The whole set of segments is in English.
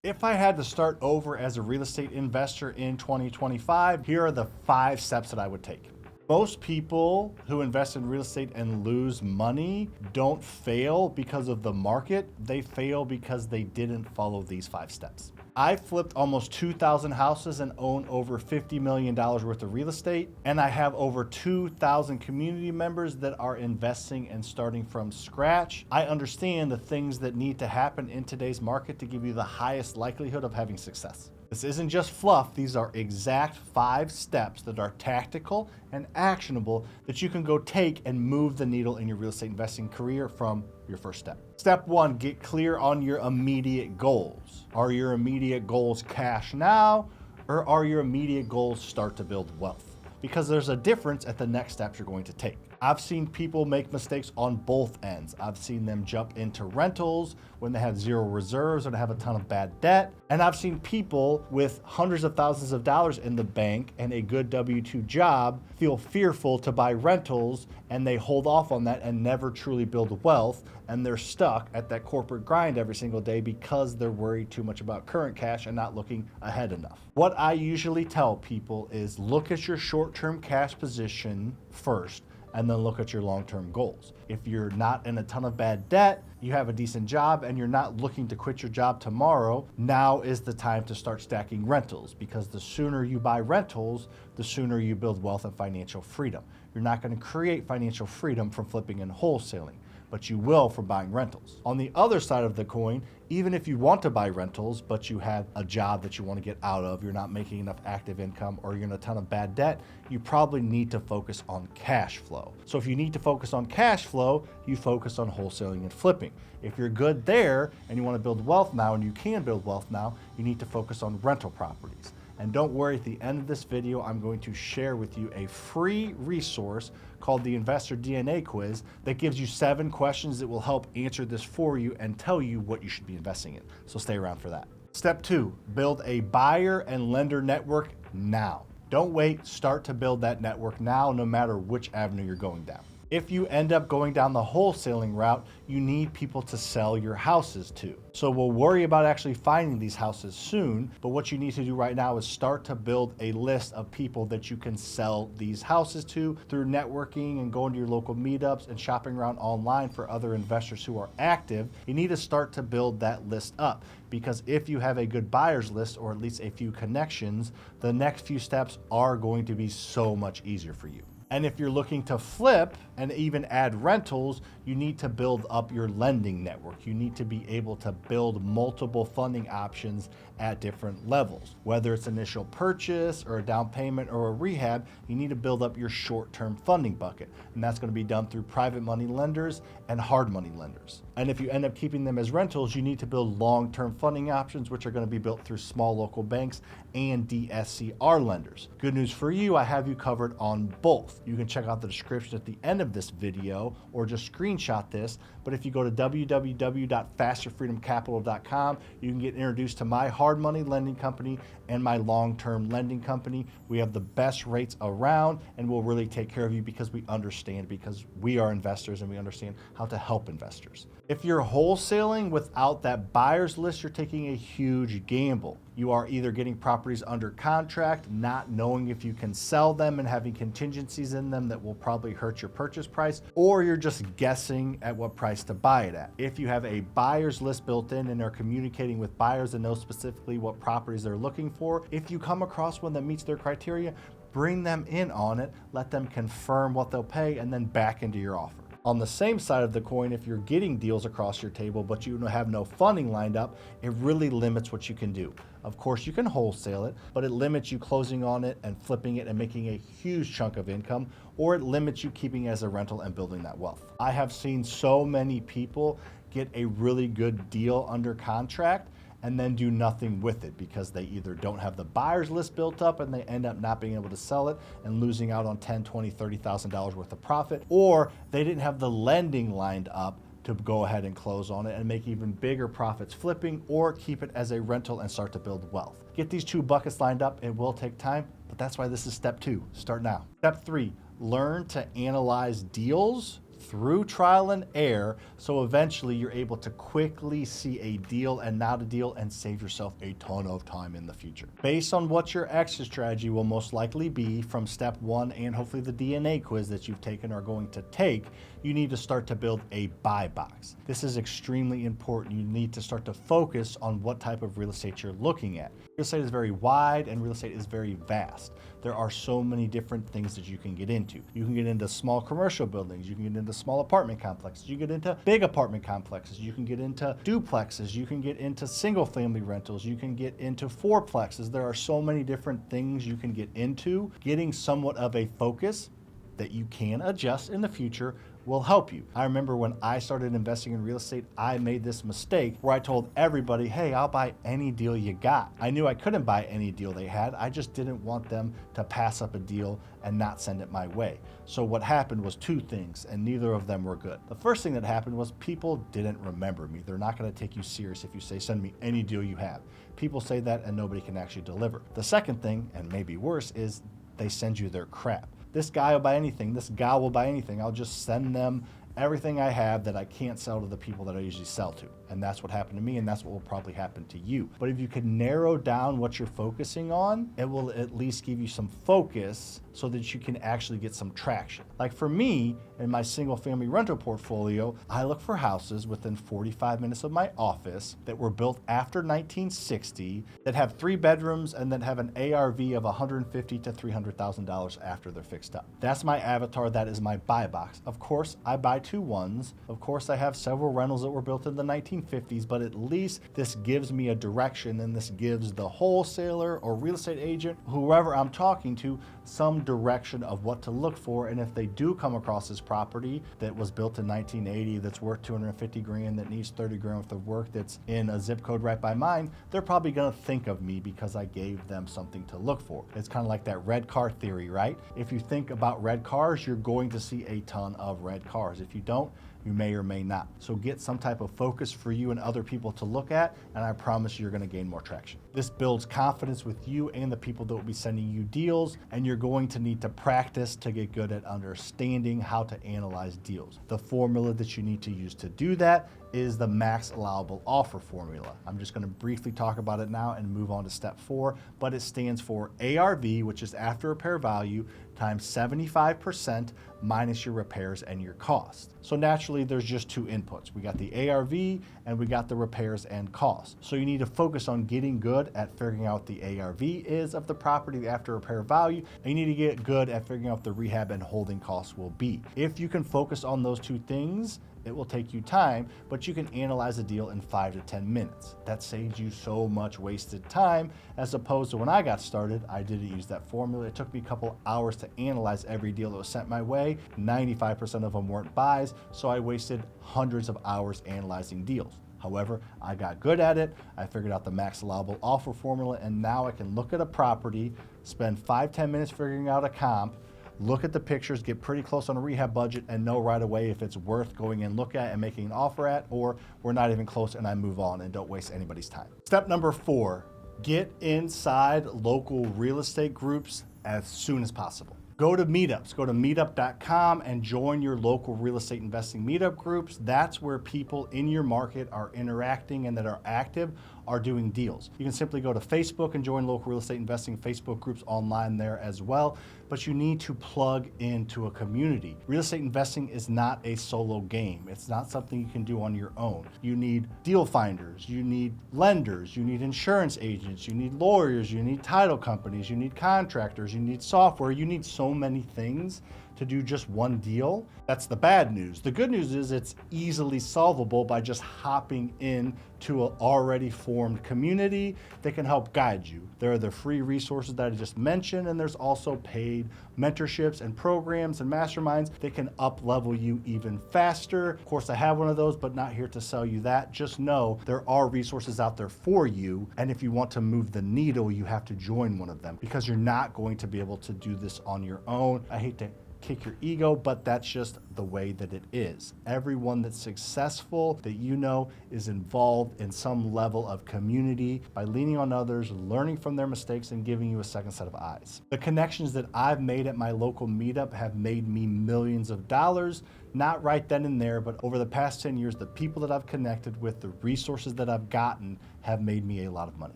If I had to start over as a real estate investor in 2025, here are the 5 steps that I would take. Most people who invest in real estate and lose money don't fail because of the market. They fail because they didn't follow these 5 steps. I flipped almost 2,000 houses and own over $50 million worth of real estate. And I have over 2,000 community members that are investing and starting from scratch. I understand the things that need to happen in today's market to give you the highest likelihood of having success. This isn't just fluff. These are exact 5 steps that are tactical and actionable that you can go take and move the needle in your real estate investing career from your first step. Step 1, get clear on your immediate goals. Are your immediate goals cash now, or are your immediate goals start to build wealth? Because there's a difference at the next steps you're going to take. I've seen people make mistakes on both ends. I've seen them jump into rentals when they have zero reserves or they have a ton of bad debt. And I've seen people with hundreds of thousands of dollars in the bank and a good W-2 job feel fearful to buy rentals, and they hold off on that and never truly build wealth, and they're stuck at that corporate grind every single day because they're worried too much about current cash and not looking ahead enough. What I usually tell people is look at your short-term cash position first, and then look at your long-term goals. If you're not in a ton of bad debt, you have a decent job, and you're not looking to quit your job tomorrow, now is the time to start stacking rentals, because the sooner you buy rentals, the sooner you build wealth and financial freedom. You're not going to create financial freedom from flipping and wholesaling, but you will from buying rentals. On the other side of the coin, even if you want to buy rentals, but you have a job that you want to get out of, you're not making enough active income, or you're in a ton of bad debt, you probably need to focus on cash flow. So if you need to focus on cash flow, you focus on wholesaling and flipping. If you're good there and you want to build wealth now, and you can build wealth now, you need to focus on rental properties. And don't worry, at the end of this video, I'm going to share with you a free resource called the Investor DNA Quiz that gives you 7 questions that will help answer this for you and tell you what you should be investing in. So stay around for that. Step 2, build a buyer and lender network now. Don't wait, start to build that network now, no matter which avenue you're going down. If you end up going down the wholesaling route, you need people to sell your houses to. So we'll worry about actually finding these houses soon, but what you need to do right now is start to build a list of people that you can sell these houses to through networking and going to your local meetups and shopping around online for other investors who are active. You need to start to build that list up, because if you have a good buyer's list, or at least a few connections, the next few steps are going to be so much easier for you. And if you're looking to flip and even add rentals, you need to build up your lending network. You need to be able to build multiple funding options at different levels. Whether it's initial purchase or a down payment or a rehab, you need to build up your short-term funding bucket. And that's going to be done through private money lenders and hard money lenders. And if you end up keeping them as rentals, you need to build long-term funding options, which are going to be built through small local banks and DSCR lenders. Good news for you, I have you covered on both. You can check out the description at the end of this video or just screenshot this. But if you go to www.FasterFreedomCapital.com, you can get introduced to my hard money lending company and my long-term lending company. We have the best rates around, and we'll really take care of you because we understand, because we are investors and we understand how to help investors. If you're wholesaling without that buyer's list, you're taking a huge gamble. You are either getting properties under contract, not knowing if you can sell them and having contingencies in them that will probably hurt your purchase price, or you're just guessing at what price to buy it at. If you have a buyer's list built in and are communicating with buyers and know specifically what properties they're looking for, if you come across one that meets their criteria, bring them in on it, let them confirm what they'll pay, and then back into your offer. On the same side of the coin, if you're getting deals across your table, but you have no funding lined up, it really limits what you can do. Of course, you can wholesale it, but it limits you closing on it and flipping it and making a huge chunk of income, or it limits you keeping it as a rental and building that wealth. I have seen so many people get a really good deal under contract and then do nothing with it because they either don't have the buyer's list built up and they end up not being able to sell it and losing out on $10,000, $20,000, $30,000 worth of profit, or they didn't have the lending lined up to go ahead and close on it and make even bigger profits flipping, or keep it as a rental and start to build wealth. Get these 2 buckets lined up. It will take time, but that's why this is step 2. Start now. Step 3, learn to analyze deals through trial and error, so eventually you're able to quickly see a deal and not a deal and save yourself a ton of time in the future. Based on what your exit strategy will most likely be from step 1 and hopefully the DNA quiz that you've taken are going to take, you need to start to build a buy box. This is extremely important. You need to start to focus on what type of real estate you're looking at. Real estate is very wide and real estate is very vast. There are so many different things that you can get into. You can get into small commercial buildings, you can get into small apartment complexes, you get into big apartment complexes, you can get into duplexes, you can get into single family rentals, you can get into fourplexes. There are so many different things you can get into. Getting somewhat of a focus that you can adjust in the future will help you. I remember when I started investing in real estate, I made this mistake where I told everybody, hey, I'll buy any deal you got. I knew I couldn't buy any deal they had. I just didn't want them to pass up a deal and not send it my way. So what happened was 2 things, and neither of them were good. The first thing that happened was people didn't remember me. They're not gonna take you serious if you say, send me any deal you have. People say that and nobody can actually deliver. The second thing, and maybe worse, is they send you their crap. This guy will buy anything, this gal will buy anything. I'll just send them everything I have that I can't sell to the people that I usually sell to. And that's what happened to me, and that's what will probably happen to you. But if you can narrow down what you're focusing on, it will at least give you some focus so that you can actually get some traction. Like for me, in my single family rental portfolio, I look for houses within 45 minutes of my office that were built after 1960, that have 3 bedrooms and that have an ARV of $150,000 to $300,000 after they're fixed up. That's my avatar, that is my buy box. Of course, I buy 2 ones. Of course, I have several rentals that were built in the 1950s, but at least this gives me a direction, and this gives the wholesaler or real estate agent, whoever I'm talking to, some direction of what to look for. And if they do come across this property that was built in 1980 that's worth 250 grand, that needs 30 grand worth of work, that's in a zip code right by mine, they're probably gonna think of me because I gave them something to look for. It's kind of like that red car theory, right? If you think about red cars, you're going to see a ton of red cars. If you don't, you may or may not. So get some type of focus for you and other people to look at, and I promise you're gonna gain more traction. This builds confidence with you and the people that will be sending you deals, and you're going to need to practice to get good at understanding how to analyze deals. The formula that you need to use to do that is the max allowable offer formula. I'm just gonna briefly talk about it now and move on to step 4, but it stands for ARV, which is after repair value, times 75% minus your repairs and your cost. So naturally, there's just 2 inputs. We got the ARV and we got the repairs and costs. So you need to focus on getting good at figuring out what the ARV is of the property, the after repair value, and you need to get good at figuring out what the rehab and holding costs will be. If you can focus on those 2 things, it will take you time, but you can analyze a deal in 5 to 10 minutes. That saves you so much wasted time, as opposed to when I got started, I didn't use that formula. It took me a couple hours to analyze every deal that was sent my way. 95% of them weren't buys, so I wasted hundreds of hours analyzing deals. However, I got good at it. I figured out the max allowable offer formula, and now I can look at a property, spend 5-10 minutes figuring out a comp, look at the pictures, get pretty close on a rehab budget, and know right away if it's worth going and look at and making an offer at, or we're not even close and I move on and don't waste anybody's time. Step number 4, get inside local real estate groups as soon as possible. Go to meetups, go to meetup.com and join your local real estate investing meetup groups. That's where people in your market are interacting and that are active are doing deals. You can simply go to Facebook and join local real estate investing Facebook groups online there as well, but you need to plug into a community. Real estate investing is not a solo game. It's not something you can do on your own. You need deal finders, you need lenders, you need insurance agents, you need lawyers, you need title companies, you need contractors, you need software, you need so many things to do just one deal. That's the bad news. The good news is it's easily solvable by just hopping in to an already formed community that can help guide you. There are the free resources that I just mentioned, and there's also paid mentorships and programs and masterminds that can up-level you even faster. Of course, I have one of those, but not here to sell you that. Just know there are resources out there for you, and if you want to move the needle, you have to join one of them because you're not going to be able to do this on your own. I hate to kick your ego, but that's just the way that it is. Everyone that's successful that you know is involved in some level of community by leaning on others, learning from their mistakes, and giving you a second set of eyes. The connections that I've made at my local meetup have made me millions of dollars, not right then and there, but over the past 10 years, the people that I've connected with, the resources that I've gotten have made me a lot of money.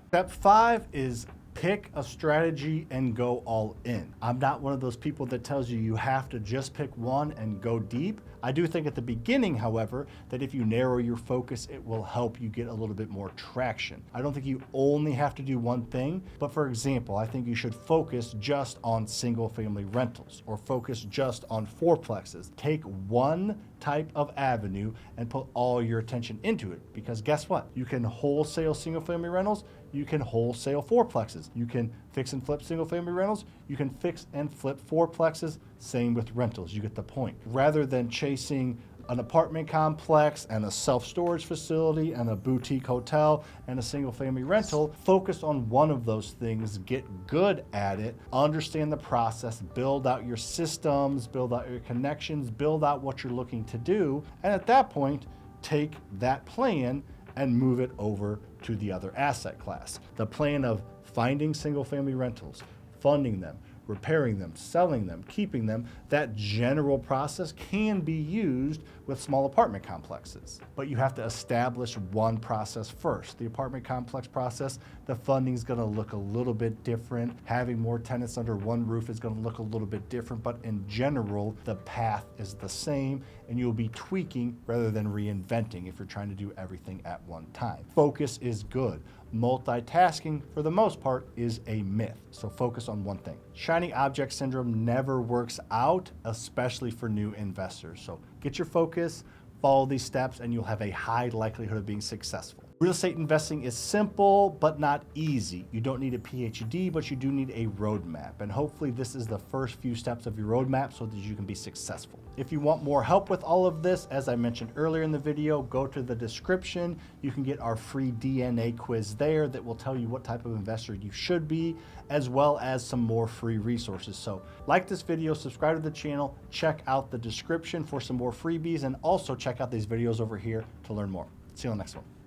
Step 5 is pick a strategy and go all in. I'm not one of those people that tells you you have to just pick one and go deep. I do think at the beginning, however, that if you narrow your focus, it will help you get a little bit more traction. I don't think you only have to do one thing, but for example, I think you should focus just on single family rentals or focus just on fourplexes. Take one type of avenue and put all your attention into it, because guess what? You can wholesale single family rentals, you can wholesale fourplexes, you can fix and flip single family rentals, you can fix and flip fourplexes, same with rentals. You get the point. Rather than chasing an apartment complex and a self-storage facility and a boutique hotel and a single family rental, focus on one of those things, get good at it, understand the process, build out your systems, build out your connections, build out what you're looking to do, and at that point, take that plan and move it over to the other asset class. The plan of finding single family rentals, funding them, repairing them, selling them, keeping them, that general process can be used with small apartment complexes. But you have to establish one process first. The apartment complex process, the funding is going to look a little bit different. Having more tenants under one roof is going to look a little bit different, but in general, the path is the same, and you'll be tweaking rather than reinventing if you're trying to do everything at one time. Focus is good. Multitasking, for the most part, is a myth. So focus on one thing. Shiny object syndrome never works out, especially for new investors. So get your focus, follow these steps, and you'll have a high likelihood of being successful. Real estate investing is simple, but not easy. You don't need a PhD, but you do need a roadmap. And hopefully this is the first few steps of your roadmap so that you can be successful. If you want more help with all of this, as I mentioned earlier in the video, go to the description. You can get our free DNA quiz there that will tell you what type of investor you should be, as well as some more free resources. So like this video, subscribe to the channel, check out the description for some more freebies, and also check out these videos over here to learn more. See you on the next one.